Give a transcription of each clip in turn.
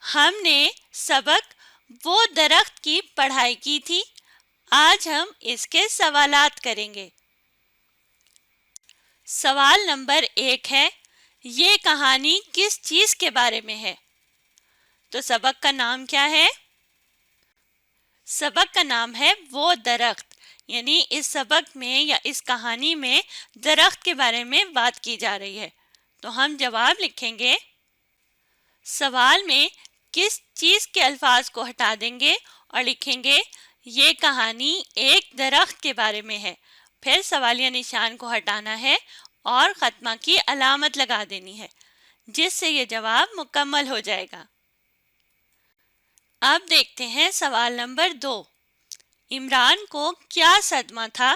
ہم نے سبق وہ درخت کی پڑھائی کی تھی. آج ہم اس کے سوالات کریں گے. سوال نمبر 1 ہے، یہ کہانی کس چیز کے بارے میں ہے؟ تو سبق کا نام کیا ہے؟ سبق کا نام ہے وہ درخت. یعنی اس سبق میں یا اس کہانی میں درخت کے بارے میں بات کی جا رہی ہے. تو ہم جواب لکھیں گے. سوال میں کس چیز کے الفاظ کو ہٹا دیں گے اور لکھیں گے یہ کہانی ایک درخت کے بارے میں ہے. پھر سوالیہ نشان کو ہٹانا ہے اور خاتمہ کی علامت لگا دینی ہے، جس سے یہ جواب مکمل ہو جائے گا. اب دیکھتے ہیں سوال نمبر 2. عمران کو کیا صدمہ تھا؟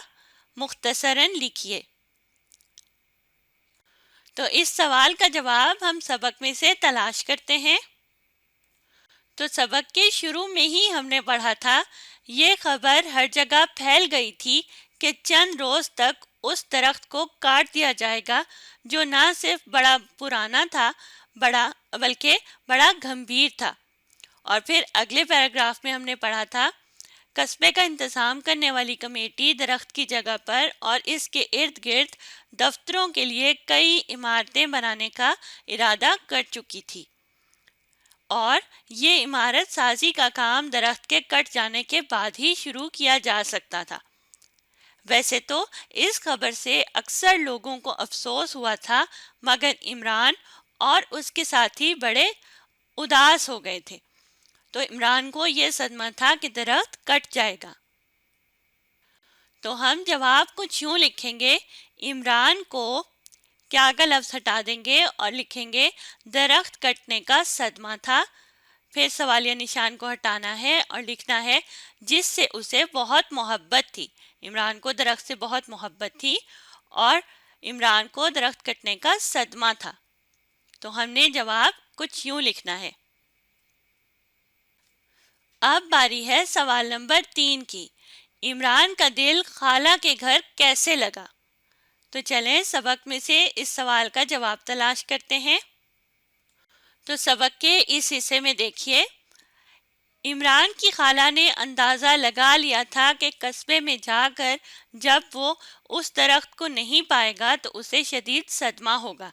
مختصراً لکھیے. تو اس سوال کا جواب ہم سبق میں سے تلاش کرتے ہیں. تو سبق کے شروع میں ہی ہم نے پڑھا تھا، یہ خبر ہر جگہ پھیل گئی تھی کہ چند روز تک اس درخت کو کاٹ دیا جائے گا جو نہ صرف بڑا پرانا تھا بلکہ بڑا گھمبیر تھا. اور پھر اگلے پیراگراف میں ہم نے پڑھا تھا، قصبے کا انتظام کرنے والی کمیٹی درخت کی جگہ پر اور اس کے ارد گرد دفتروں کے لیے کئی عمارتیں بنانے کا ارادہ کر چکی تھی، اور یہ عمارت سازی کا کام درخت کے کٹ جانے کے بعد ہی شروع کیا جا سکتا تھا. ویسے تو اس خبر سے اکثر لوگوں کو افسوس ہوا تھا، مگر عمران اور اس کے ساتھی بڑے اداس ہو گئے تھے. تو عمران کو یہ صدمہ تھا کہ درخت کٹ جائے گا. تو ہم جواب کچھ یوں لکھیں گے، عمران کو کیا کا لفظ ہٹا دیں گے اور لکھیں گے درخت کٹنے کا صدمہ تھا. پھر سوالیہ نشان کو ہٹانا ہے اور لکھنا ہے جس سے اسے بہت محبت تھی. عمران کو درخت سے بہت محبت تھی اور عمران کو درخت کٹنے کا صدمہ تھا. تو ہم نے جواب کچھ یوں لکھنا ہے. اب باری ہے سوال نمبر 3 کی. عمران کا دل خالہ کے گھر کیسے لگا؟ تو چلیں سبق میں سے اس سوال کا جواب تلاش کرتے ہیں. تو سبق کے اس حصے میں دیکھیے، عمران کی خالہ نے اندازہ لگا لیا تھا کہ قصبے میں جا کر جب وہ اس درخت کو نہیں پائے گا تو اسے شدید صدمہ ہوگا.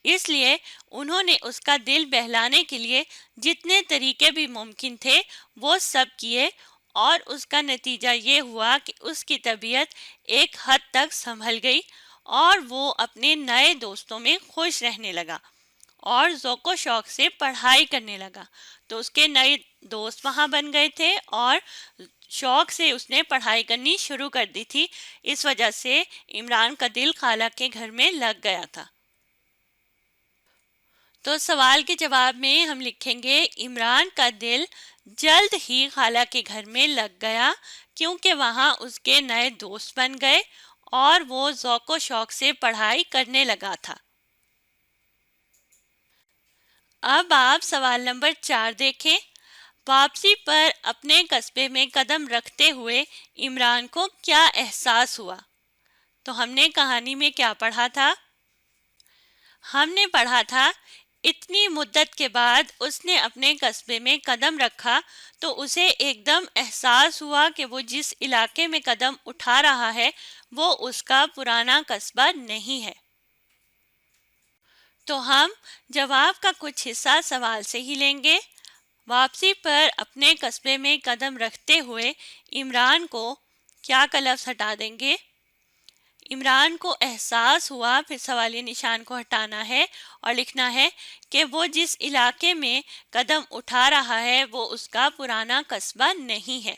اس لیے انہوں نے اس کا دل بہلانے کے لیے جتنے طریقے بھی ممکن تھے وہ سب کیے، اور اس کا نتیجہ یہ ہوا کہ اس کی طبیعت ایک حد تک سنبھل گئی اور وہ اپنے نئے دوستوں میں خوش رہنے لگا اور ذوق و شوق سے پڑھائی کرنے لگا. تو اس کے نئے دوست وہاں بن گئے تھے اور شوق سے اس نے پڑھائی کرنی شروع کر دی تھی. اس وجہ سے عمران کا دل خالہ کے گھر میں لگ گیا تھا. تو سوال کے جواب میں ہم لکھیں گے عمران کا دل جلد ہی خالہ کے گھر میں لگ گیا کیونکہ وہاں اس کے نئے دوست بن گئے اور وہ ذوق و شوق سے پڑھائی کرنے لگا تھا. اب آپ سوال نمبر 4 دیکھیں. واپسی پر اپنے قصبے میں قدم رکھتے ہوئے عمران کو کیا احساس ہوا؟ تو ہم نے کہانی میں کیا پڑھا تھا؟ ہم نے پڑھا تھا اتنی مدت کے بعد اس نے اپنے قصبے میں قدم رکھا تو اسے ایک دم احساس ہوا کہ وہ جس علاقے میں قدم اٹھا رہا ہے وہ اس کا پرانا قصبہ نہیں ہے. تو ہم جواب کا کچھ حصہ سوال سے ہی لیں گے. واپسی پر اپنے قصبے میں قدم رکھتے ہوئے عمران کو کیا کا لفظ ہٹا دیں گے. عمران کو احساس ہوا، پھر سوالیہ نشان کو ہٹانا ہے اور لکھنا ہے کہ وہ جس علاقے میں قدم اٹھا رہا ہے وہ اس کا پرانا قصبہ نہیں ہے.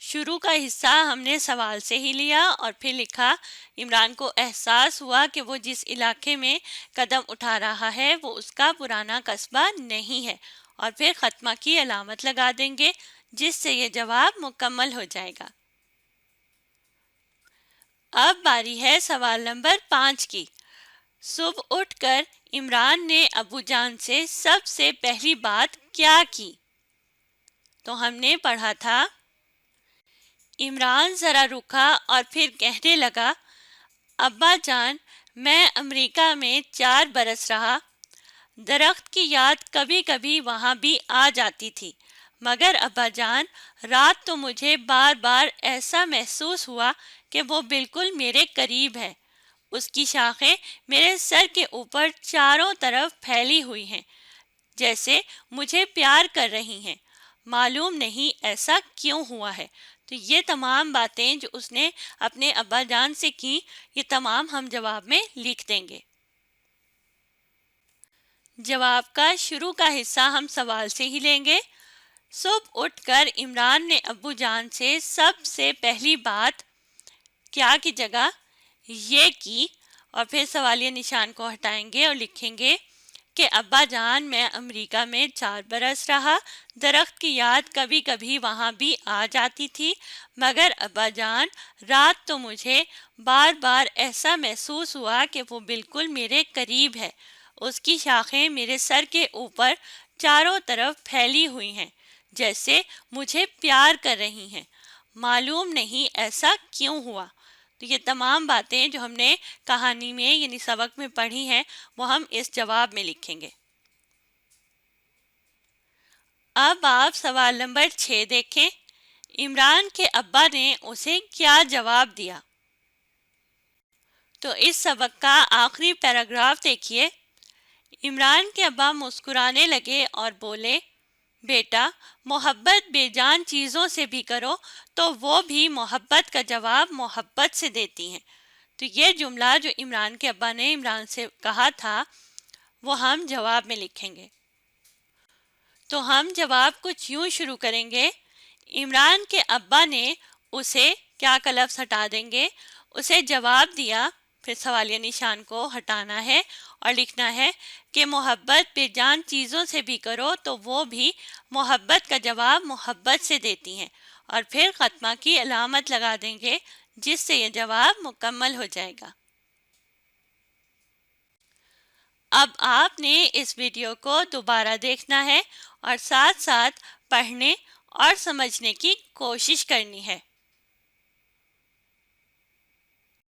شروع کا حصہ ہم نے سوال سے ہی لیا اور پھر لکھا عمران کو احساس ہوا کہ وہ جس علاقے میں قدم اٹھا رہا ہے وہ اس کا پرانا قصبہ نہیں ہے، اور پھر خاتمہ کی علامت لگا دیں گے جس سے یہ جواب مکمل ہو جائے گا. اب باری ہے سوال نمبر 5 کی. صبح اٹھ کر عمران نے ابو جان سے سب سے پہلی بات کیا کی؟ تو ہم نے پڑھا تھا عمران ذرا رکا اور پھر کہنے لگا ابا جان میں امریکہ میں 4 برس رہا، درخت کی یاد کبھی کبھی وہاں بھی آ جاتی تھی، مگر ابا جان رات تو مجھے بار بار ایسا محسوس ہوا کہ وہ بالکل میرے قریب ہے۔ اس کی شاخیں میرے سر کے اوپر چاروں طرف پھیلی ہوئی ہیں، جیسے مجھے پیار کر رہی ہیں۔ معلوم نہیں ایسا کیوں ہوا ہے۔ تو یہ تمام باتیں جو اس نے اپنے ابا جان سے کی، یہ تمام ہم جواب میں لکھ دیں گے۔ جواب کا شروع کا حصہ ہم سوال سے ہی لیں گے۔ صبح اٹھ کر عمران نے ابو جان سے سب سے پہلی بات کیا کی جگہ یہ کی، اور پھر سوالیہ نشان کو ہٹائیں گے اور لکھیں گے کہ ابا جان میں امریکہ میں 4 برس رہا، درخت کی یاد کبھی کبھی وہاں بھی آ جاتی تھی، مگر ابا جان رات تو مجھے بار بار ایسا محسوس ہوا کہ وہ بالکل میرے قریب ہے۔ اس کی شاخیں میرے سر کے اوپر چاروں طرف پھیلی ہوئی ہیں، جیسے مجھے پیار کر رہی ہیں۔ معلوم نہیں ایسا کیوں ہوا۔ تو یہ تمام باتیں جو ہم نے کہانی میں یعنی سبق میں پڑھی ہیں، وہ ہم اس جواب میں لکھیں گے۔ اب آپ سوال نمبر 6 دیکھیں۔ عمران کے ابا نے اسے کیا جواب دیا؟ تو اس سبق کا آخری پیراگراف دیکھیے۔ عمران کے ابا مسکرانے لگے اور بولے، بیٹا محبت بے جان چیزوں سے بھی کرو تو وہ بھی محبت کا جواب محبت سے دیتی ہیں۔ تو یہ جملہ جو عمران کے ابا نے عمران سے کہا تھا، وہ ہم جواب میں لکھیں گے۔ تو ہم جواب کچھ یوں شروع کریں گے۔ عمران کے ابا نے اسے کیا کا لفظ ہٹا دیں گے، اسے جواب دیا، پھر سوالیہ نشان کو ہٹانا ہے اور لکھنا ہے کہ محبت بے جان چیزوں سے بھی کرو تو وہ بھی محبت کا جواب محبت سے دیتی ہیں، اور پھر خاتمہ کی علامت لگا دیں گے جس سے یہ جواب مکمل ہو جائے گا۔ اب آپ نے اس ویڈیو کو دوبارہ دیکھنا ہے اور ساتھ ساتھ پڑھنے اور سمجھنے کی کوشش کرنی ہے۔